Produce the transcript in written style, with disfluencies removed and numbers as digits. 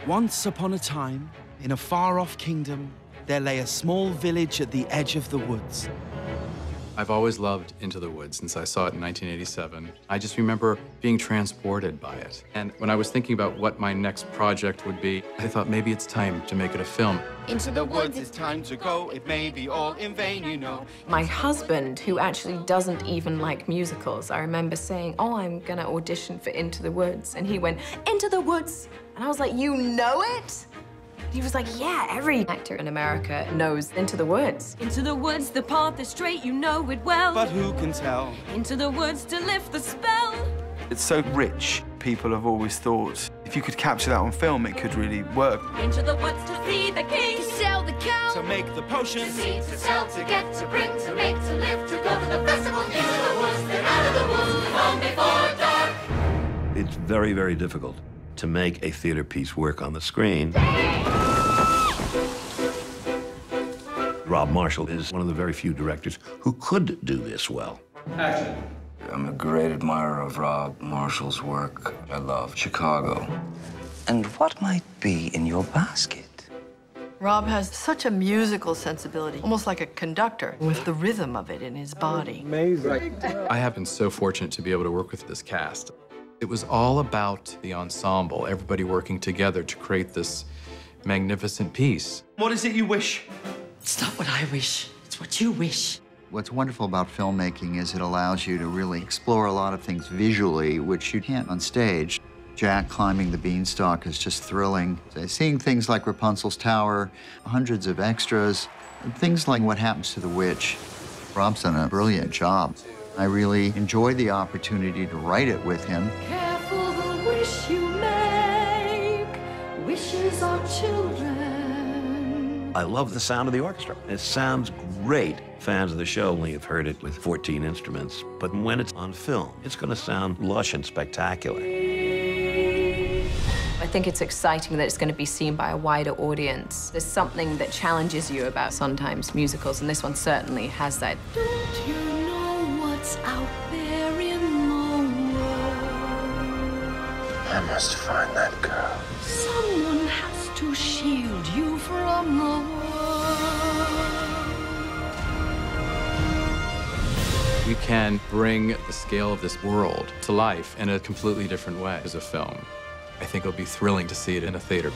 Once upon a time, in a far-off kingdom, there lay a small village at the edge of the woods. I've always loved Into the Woods since I saw it in 1987. I just remember being transported by it. And when I was thinking about what my next project would be, I thought maybe it's time to make it a film. Into the woods, it's time to go. It may be all in vain, you know. My husband, who actually doesn't even like musicals, I remember saying, oh, I'm gonna audition for Into the Woods. And he went, Into the Woods? And I was like, you know it? He was like, yeah, every actor in America knows Into the Woods. Into the woods, the path is straight, you know it well. But who can tell? Into the woods to lift the spell. It's so rich. People have always thought if you could capture that on film, it could really work. Into the woods to see the king, to sell the cow, To make the potion. to see, to sell, to get, to bring, to make, to live, to go to the festival. Into the woods, then out of the woods, home before dark. It's very, very difficult to make a theater piece work on the screen. Rob Marshall is one of the very few directors who could do this well. Action. I'm a great admirer of Rob Marshall's work. I love Chicago. And what might be in your basket? Rob has such a musical sensibility, almost like a conductor, with the rhythm of it in his body. I have been so fortunate to be able to work with this cast. It was all about the ensemble, everybody working together to create this magnificent piece. What is it you wish? It's not what I wish, it's what you wish. What's wonderful about filmmaking is it allows you to really explore a lot of things visually, which you can't on stage. Jack climbing the Beanstalk is just thrilling. Seeing things like Rapunzel's Tower, hundreds of extras, and things like What Happens to the Witch. Rob's done a brilliant job. I really enjoyed the opportunity to write it with him. Careful the wish you make, wishes are children. I love the sound of the orchestra. It sounds great. Fans of the show only have heard it with 14 instruments, but when it's on film, it's going to sound lush and spectacular. I think it's exciting that it's going to be seen by a wider audience. There's something that challenges you about Sondheim's musicals, and this one certainly has that. Don't you know what's out there in the world? I must find that girl. Someone has to shield you from the world. We can bring the scale of this world to life in a completely different way as a film. I think it'll be thrilling to see it in a theater.